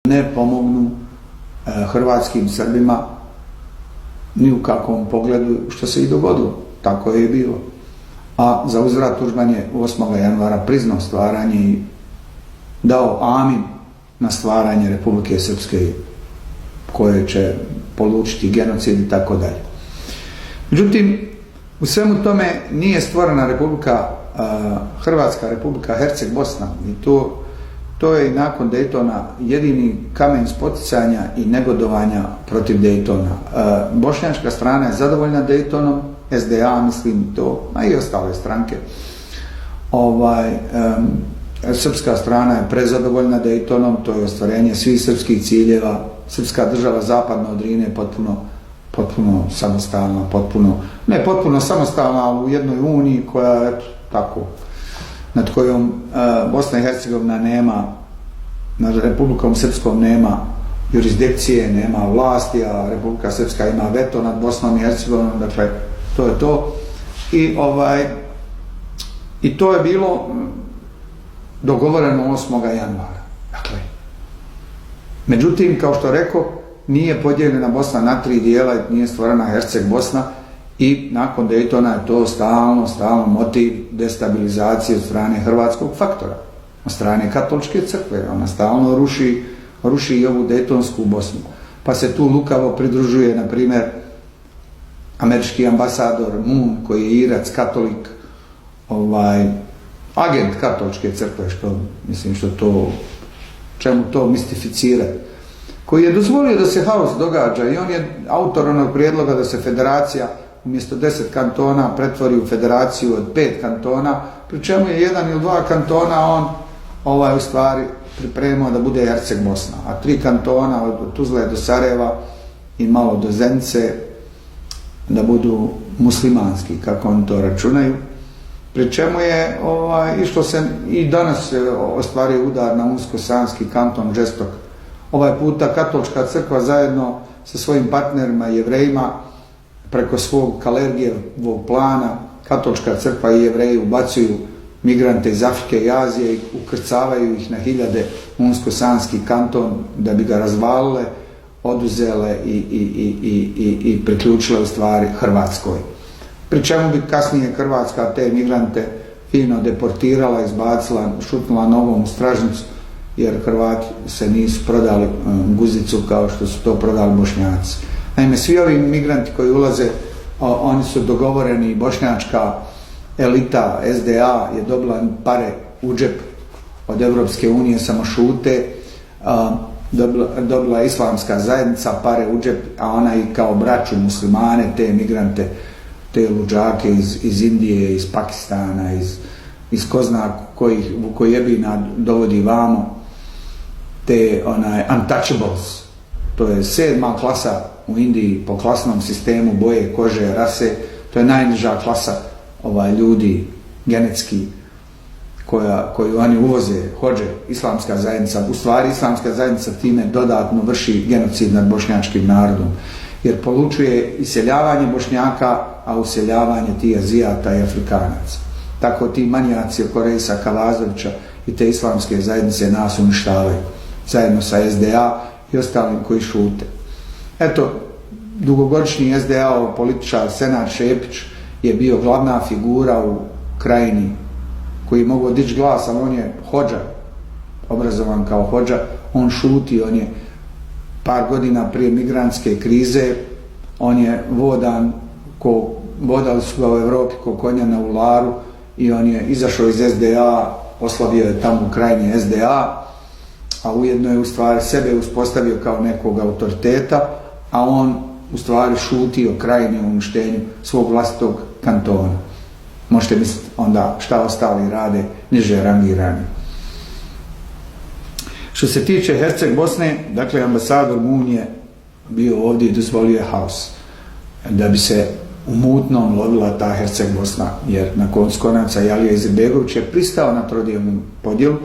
ne pomognu hrvatskim Srbima ni u kakvom pogledu, što se i dogodilo. Tako je i bilo. A za uzvrat Tuđman je 8. januara priznao stvaranje i dao amin na stvaranje Republike Srpske koje će polučiti genocid i tako dalje. Međutim, u svemu tome nije stvorena Hrvatska Republika Herceg-Bosna i to je i nakon Daytona jedini kamen spoticanja i negodovanja protiv Daytona. Bošnjačka strana je zadovoljna Daytonom, SDA mislim to, a i ostale stranke. Srpska strana je prezadovoljna Daytonom, to je ostvarenje svih srpskih ciljeva. Srpska država zapadno od Drine je potpuno samostalna, ne potpuno samostalna, ali u jednoj uniji koja je tako, nad kojom Bosna i Hercegovina nema, nad Republikom Srpskom nema jurisdikcije, nema vlasti, a Republika Srpska ima veto nad Bosnom i Hercegovinom, dakle to je to. I to je bilo dogovoreno 8. januara. Dakle, međutim, kao što rekao, nije podijeljena Bosna na 3 dijela, nije stvorena Herceg-Bosna i nakon Daytona je to stalno motiv destabilizacije od strane hrvatskog faktora, od strane katoličke crkve. Ona stalno ruši i ovu Daytonsku Bosnu. Pa se tu lukavo pridružuje, na primjer, američki ambasador Moon, koji je Irac, katolik, agent katoličke crkve, čemu to mistificirati, koji je dozvolio da se haos događa i on je autor onog prijedloga da se federacija umjesto 10 kantona pretvori u federaciju od 5 kantona, pri čemu je 1 ili 2 kantona on u stvari pripremao da bude Herceg-Bosna, a 3 kantona od Tuzle do Sarajeva i malo do Zenice da budu muslimanski, kako oni to računaju. Pri čemu je išlo se i danas ostvario udar na Unsko-Sanski kanton žestok. Ovaj puta katolička crkva zajedno sa svojim partnerima i Jevrejima preko svog Kalergijevog plana, katolička crkva i Jevreji ubacuju migrante iz Afrike i Azije i ukrcavaju ih na hiljade u Unsko-Sanski kanton da bi ga razvalile, oduzele i priključile u stvari Hrvatskoj. Pri čemu bi kasnije Hrvatska te migrante fino deportirala, izbacila, šutnula nogom u stražnicu, jer Hrvati se nisu prodali guzicu kao što su to prodali Bošnjaci. Naime, svi ovi migranti koji ulaze, oni su dogovoreni, bošnjačka elita SDA je dobila pare u džep od Evropske unije, samo šute, dobila islamska zajednica pare u džep, a ona i kao braću muslimane, te migrante, te luđake iz Indije, iz Pakistana, iz ko zna kojih vukojebina dovodi vamo, te untouchables, to je 7. klasa u Indiji po klasnom sistemu boje, kože, rase, to je najniža klasa ljudi genetski koju oni uvoze, hođe, islamska zajednica. U stvari islamska zajednica time dodatno vrši genocid nad bošnjačkim narodom, jer polučuje iseljavanje Bošnjaka, a useljavanje tih Azijata i Afrikanaca. Tako ti manijaci oko Reisa Kavazovića i te islamske zajednice nas uništavaju, zajedno sa SDA i ostalim koji šute. Eto, dugogodišnji SDA političar Senad Šepić je bio glavna figura u Krajini, koji je mogao dići glas, ali on je hođa, obrazovan kao hođa, on šuti, on je par godina prije migrantske krize, on je vodan, vodali su ga u Evropi ko konja na ularu i on je izašao iz SDA, oslavio je tamo u Krajini SDA, a ujedno je u stvari sebe uspostavio kao nekog autoriteta, a on u stvari šutio Krajini u uništenju svog vlastitog kantona. Možete misliti onda šta ostali rade niže rangirani. Što se tiče Herceg-Bosne, dakle ambasador Moon je bio ovdje i dozvolio haos da bi se u mutnom lovila ta Herceg-Bosna, jer na koncu konaca Alija Izetbegović je pristao na trodjelnu podjelu